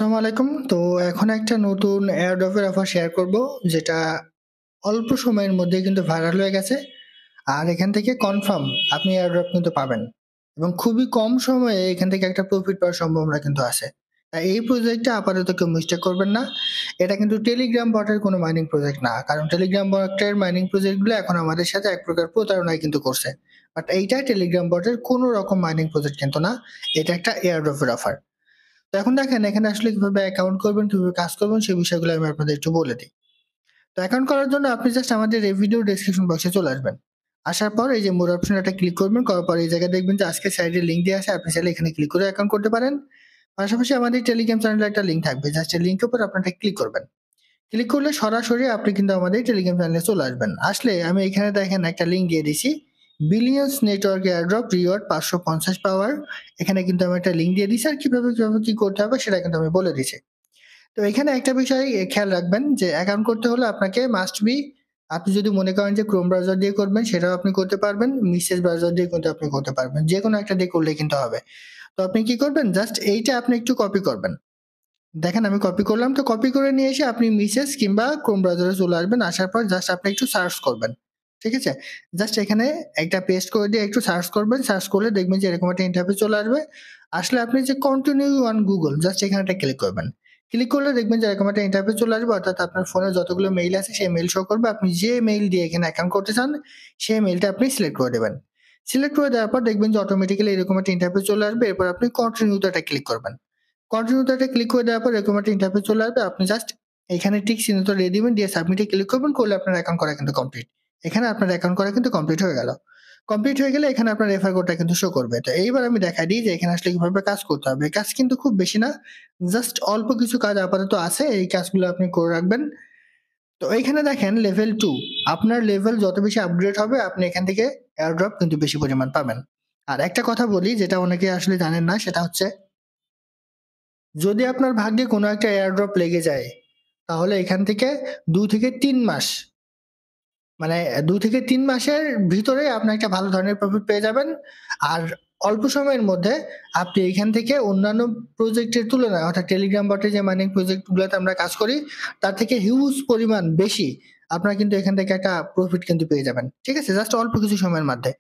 আসসালামু আলাইকুম। তো এখন একটা নতুন এয়ারড্রপের অফার শেয়ার করব, যেটা অল্প সময়ের মধ্যে কিন্তু ভাইরাল হয়ে গেছে। আর এখান থেকে কনফার্ম আপনি এয়ারড্রপ কিন্তু পাবেন এবং খুবই কম সময়ে এখান থেকে একটা প্রফিট পাওয়ার সম্ভাবনা কিন্তু আছে। তাই এই প্রজেক্টটা আপাতত কেউ মিস্টেক করবেন না। এটা কিন্তু টেলিগ্রাম বটের কোনো মাইনিং প্রজেক্ট না, কারণ টেলিগ্রাম বটের মাইনিং প্রজেক্টগুলো এখন আমাদের সাথে এক প্রকার প্রতারণায় কিন্তু করছে। বাট এইটা টেলিগ্রাম বটের কোনো রকম মাইনিং প্রজেক্ট কিন্তু না, এটা একটা এয়ারড্রপের অফার। তো এখন দেখেন এখানে আসলে কিভাবে অ্যাকাউন্ট করবেন, কিভাবে কাজ করবেন সেই বিষয়গুলো আমি আপনাদের একটু বলে দিই। তো অ্যাকাউন্ট করার জন্য আপনি জাস্ট আমাদের এই ভিডিও ডেসক্রিপশন বক্সে চলে আসবেন। আসার পর এই যে মোর অপশন এটা ক্লিক করবেন, করার পর এই জায়গায় দেখবেন যে আজকে সাইডে লিঙ্ক দেওয়া আছে, আপনি চাইলে এখানে ক্লিক করে অ্যাকাউন্ট করতে পারেন। পাশাপাশি আমাদের টেলিগ্রাম চ্যানেলে একটা লিঙ্ক থাকবে, জাস্ট এই লিঙ্কের উপর আপনারা ক্লিক করবেন। ক্লিক করলে সরাসরি আপনি কিন্তু আমাদের টেলিগ্রাম চ্যানেলে চলে আসবেন। আসলে আমি এখানে দেখেন একটা লিঙ্ক দিয়ে দিছি, বিলিয়ন্স নেটওয়ার্ক এয়ারড্রপ রিওয়ার্ড 550 পাওয়ার। এখানে কিন্তু আমি একটা লিঙ্ক দিয়ে দিছি, আর কিভাবে কি করতে হবে সেটা কিন্তু আমি বলে দিছি। তো এখানে একটা বিষয় খেয়াল রাখবেন যে অ্যাকাউন্ট করতে হলে আপনাকে মাস্ট বি, আপনি যদি মনে করেন যে ক্রোম ব্রাউজার দিয়ে করবেন সেটাও আপনি করতে পারবেন, মিসেস ব্রাউজার দিয়ে কিন্তু আপনি করতে পারবেন, যে কোনো একটা দিয়ে করলে কিন্তু হবে। তো আপনি কি করবেন, জাস্ট এইটা আপনি একটু কপি করবেন। দেখেন আমি কপি করলাম, তো কপি করে নিয়ে এসে আপনি মিসেস কিংবা ক্রোম ব্রাউজারে চলে আসবেন। আসার পর জাস্ট আপনি একটু সার্চ করবেন, ঠিক আছে? জাস্ট এখানে একটা পেস্ট করে দিয়ে একটু সার্চ করবেন, সার্চ করলে দেখবেন যে এরকম একটা ইন্টারফেস চলে আসবে। আসলে আপনি যে কন্টিনিউ অন গুগল, জাস্ট এখানে একটা ক্লিক করবেন। ক্লিক করলে দেখবেন যে এরকম একটা ইন্টারফেস চলে আসবে, অর্থাৎ আপনার ফোনে যতগুলো মেইল আছে সেই মেইল শো করবে। আপনি যে মেইল দিয়ে এখানে অ্যাকাউন্ট করতে চান সেই মেইলটা আপনি সিলেক্ট করে দেবেন। সিলেক্ট করে দেওয়ার পর দেখবেন যে অটোমেটিক্যালি এরকম একটা ইন্টারফেস চলে আসবে। এরপর আপনি কন্টিনিউতে একটা ক্লিক করবেন। কন্টিনিউতে ক্লিক করে দেওয়ার পর এরকম একটা ইন্টারফেস চলে আসবে। আপনি জাস্ট এখানে টিক চিহ্নটা দিয়ে দিবেন, দিয়ে সাবমিটে ক্লিক করবেন, করলে আপনার অ্যাকাউন্ট করা কিন্তু কমপ্লিট। এখানে আপনার অ্যাকাউন্ট করা কিন্তু কমপ্লিট হয়ে গেল। কমপ্লিট হয়ে গেলে এখানে আপনার রেফার কোডটা কিন্তু শো করবে। তো এইবার আমি দেখাই দিই যে এখানে আসলে কিভাবে কাজ করতে হবে। কাজ কিন্তু খুব বেশি না, জাস্ট অল্প কিছু কাজ আপাতত আছে, এই কাজগুলো আপনি করে রাখবেন। তো এইখানে দেখেন লেভেল 2, আপনার লেভেল যত বেশি আপগ্রেড হবে আপনি এখান থেকে এয়ারড্রপ কিন্তু বেশি পরিমাণ পাবেন। আর একটা কথা বলি যেটা অনেকে আসলে জানেন না, সেটা হচ্ছে যদি আপনার ভাগ্যে কোনো একটা এয়ারড্রপ লেগে যায়, তাহলে এখান থেকে ২ থেকে ৩ মাস, মানে ২ থেকে ৩ মাসের ভিতরে আপনি একটা ভালো ধরনের প্রফিট পেয়ে যাবেন। আর অল্প সময়ের মধ্যে আপনি এখান থেকে অন্যান্য প্রজেক্টের তুলনায়, অর্থাৎ টেলিগ্রাম বটে যে মাইনিং প্রজেক্ট গুলোতে আমরা কাজ করি, তার থেকে হিউজ পরিমাণ বেশি আপনারা কিন্তু এখান থেকে একটা প্রফিট কিন্তু পেয়ে যাবেন। ঠিক আছে? জাস্ট অল্প কিছু সময়ের মধ্যে।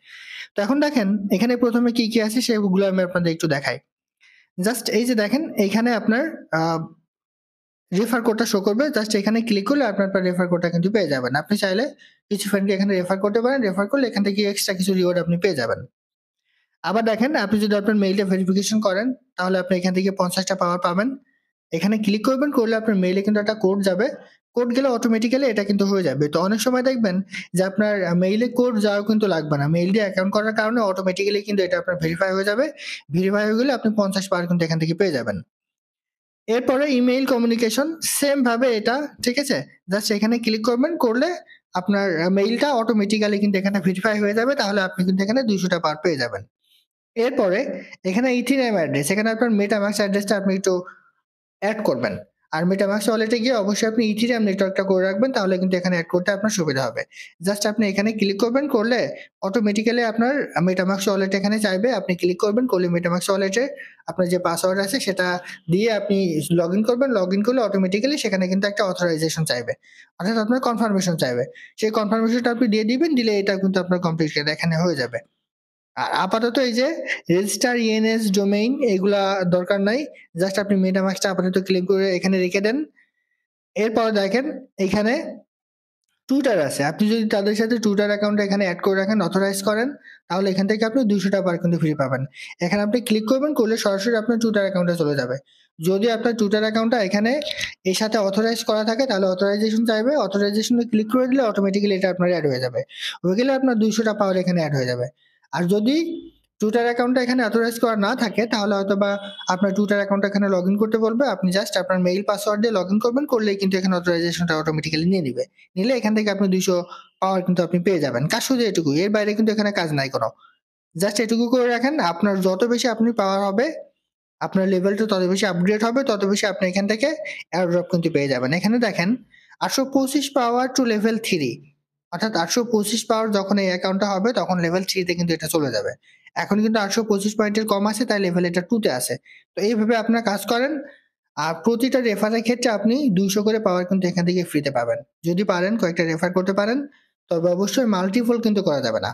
তো এখন দেখেন এখানে ১ম এ কি আছে সেগুলো আমি আপনাদের একটু দেখাই। জাস্ট এই যে দেখেন এইখানে আপনার আ রেফার কোডটা শো করবে। জাস্ট এখানে ক্লিক করলে আপনার রেফার কোডটা কিন্তু পেয়ে যাবেন। আপনি চাইলে কিছু ফ্রেন্ডকে এখানে রেফার করতে পারেন। রেফার করলে এখান থেকে এক্সট্রা কিছু রিওয়ার্ড আপনি পেয়ে যাবেন। আবার দেখেন আপনি যদি আপনার মেইলটা ভেরিফিকেশন করেন, তাহলে আপনি এখান থেকে ৫০ টা পাওয়ার পাবেন। এখানে ক্লিক করবেন, করলে আপনার মেইলে কিন্তু একটা কোড যাবে। কোড গেলে অটোমেটিক্যালি এটা কিন্তু হয়ে যাবে। তো অনেক সময় দেখবেন যে আপনার মেইলে কোড যাওয়াও কিন্তু লাগবে না। মেইল দিয়ে অ্যাকাউন্ট করার কারণে অটোমেটিক্যালি কিন্তু এটা আপনার ভেরিফাই হয়ে যাবে। ভেরিফাই হয়ে গেলে আপনি ৫০ পাওয়ার কিন্তু এখান থেকে পেয়ে যাবেন। এরপরে ইমেইল কমিউনিকেশন সেম ভাবে এটা, ঠিক আছে? জাস্ট এখানে ক্লিক করবেন, করলে আপনার মেইলটা অটোমেটিক্যালি কিন্তু এখানে ভেরিফাই হয়ে যাবে। তাহলে আপনি কিন্তু এখানে ২০০ টা পার পেয়ে যাবেন। এরপরে এখানে ইথিরিয়াম অ্যাড্রেস, এখানে আপনার মেটামাস্ক অ্যাড্রেসটা আপনি একটু এড করবেন। আর মেটামাস্ক ওয়ালেটে গিয়ে অবশ্যই আপনি ইথিরিয়াম নেটওয়ার্কটা করে রাখবেন, তাহলে কিন্তু এখানে এড করতে আপনার সুবিধা হবে। জাস্ট আপনি এখানে ক্লিক করবেন, করলে অটোমেটিক্যালি আপনার মেটামাস্ক ওয়ালেট এখানে চাইবে। আপনি ক্লিক করবেন, করলে মেটামাস্ক ওয়ালেটে আপনার যে পাসওয়ার্ড আছে সেটা দিয়ে আপনি লগইন করবেন। লগইন করলে অটোমেটিক্যালি সেখানে কিন্তু একটা অথরাইজেশন চাইবে। অর্থাৎ আপনার কনফার্মেশন চাইবে। সেই কনফার্মেশনটা আপনি দিয়ে দিবেন, দিলে এটা কিন্তু আপনার কমপ্লিট এখানে হয়ে যাবে। আর আপাতত এই যে রেজিস্টার ইএনএস ডোমেইন এগুলা দরকার নাই। জাস্ট আপনি মেটামাস্কটা আপাতত ক্লেম করে এখানে রেখে দেন। এরপর দেখেন এখানে টুইটার আছে। আপনি যদি তাদের সাথে টুইটার অ্যাকাউন্ট এখানে এড করে রাখেন, অথরাইজ করেন, তাহলে এখান থেকে আপনি ২০০ টা পার কিন্তু ফ্রি পাবেন। এখানে আপনি ক্লিক করবেন, করলে সরাসরি আপনার টুইটার অ্যাকাউন্টে চলে যাবে। যদি আপনার টুইটার অ্যাকাউন্টটা এখানে এর সাথে অথরাইজ করা থাকে তাহলে অথরাইজেশন চাইবে। অথরাইজেশনে ক্লিক করে দিলে অটোমেটিক্যালি এটা আপনার এড হয়ে যাবে। হয়ে গেলে আপনার ২০০ টা পাওয়ার এখানে এড হয়ে যাবে। আর যদি টুইটার অ্যাকাউন্টটা এখানে অথরাইজ করা না থাকে, তাহলে হয়তোবা আপনার টুইটার অ্যাকাউন্টটা এখানে লগইন করতে বলবে। আপনি জাস্ট আপনার মেইল পাসওয়ার্ড দিয়ে লগইন করবেন, করলেই কিন্তু এখানে অথরাইজেশনটা অটোমেটিক্যালি নিয়ে নিবে। নিলে এখান থেকে আপনি ২০০ পাওয়ার কিন্তু আপনি পেয়ে যাবেন। কাজ শুধু এটুকুই। এর বাইরে কিন্তু এখানে কাজ নাই কোনো। জাস্ট এটুকু করে রাখেন। আপনার যত বেশি আপনি পাওয়ার হবে, আপনার লেভেলটা তত বেশি আপগ্রেড হবে, তত বেশি আপনি এখান থেকে এয়ারড্রপ কিন্তু পেয়ে যাবেন। এখানে দেখেন ৮২৫ পাওয়ার টু লেভেল 3, অর্থাৎ ৮২৫ পাওয়ার যখন এই অ্যাকাউন্টটা হবে তখন লেভেল 3 তে কিন্তু এটা চলে যাবে। এখন কিন্তু ৮২৫ পয়েন্টের কম আছে, তাই লেভেল এটা 2 তে আছে। তো এইভাবে আপনারা কাজ করেন। আর প্রতিটা রেফারের ক্ষেত্রে আপনি 200 করে পাওয়ার কিন্তু এখান থেকে ফ্রিতে পাবেন। যদি পারেন কয়েকটা রেফার করতে পারেন, তবে অবশ্যই মাল্টিপল কিন্তু করা যাবে না।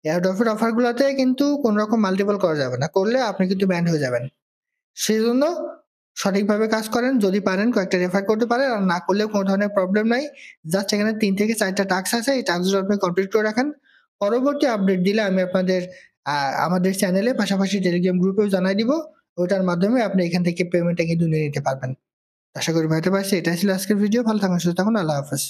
এয়ারড্রপের অফারগুলোতে কিন্তু কোন রকম মাল্টিপল করা যাবে না। করলে আপনি কিন্তু ব্যান্ড হয়ে যাবেন। সেজন্য সঠিকভাবে কাজ করেন। যদি পারেন কয়েকটা রেফার করতে পারেন, আর না করলেও কোনো ধরনের প্রবলেম নাই। জাস্ট এখানে 3 থেকে 4 টা টাস্ক আছে। এই টাস্কগুলো আপনি কমপ্লিট করে রাখেন। পরবর্তী আপডেট দিলে আমি আপনাদের আমাদের চ্যানেলে পাশাপাশি টেলিগ্রাম গ্রুপেও জানাই দিব। ওটার মাধ্যমে আপনি এখান থেকে পেমেন্টটা কিন্তু নিয়ে নিতে পারবেন। আশা করি বুঝাতে পারছি। এটাই ছিল আজকের ভিডিও। ভালো থাকুন, সুস্থ থাকুন। আল্লাহ হাফেজ।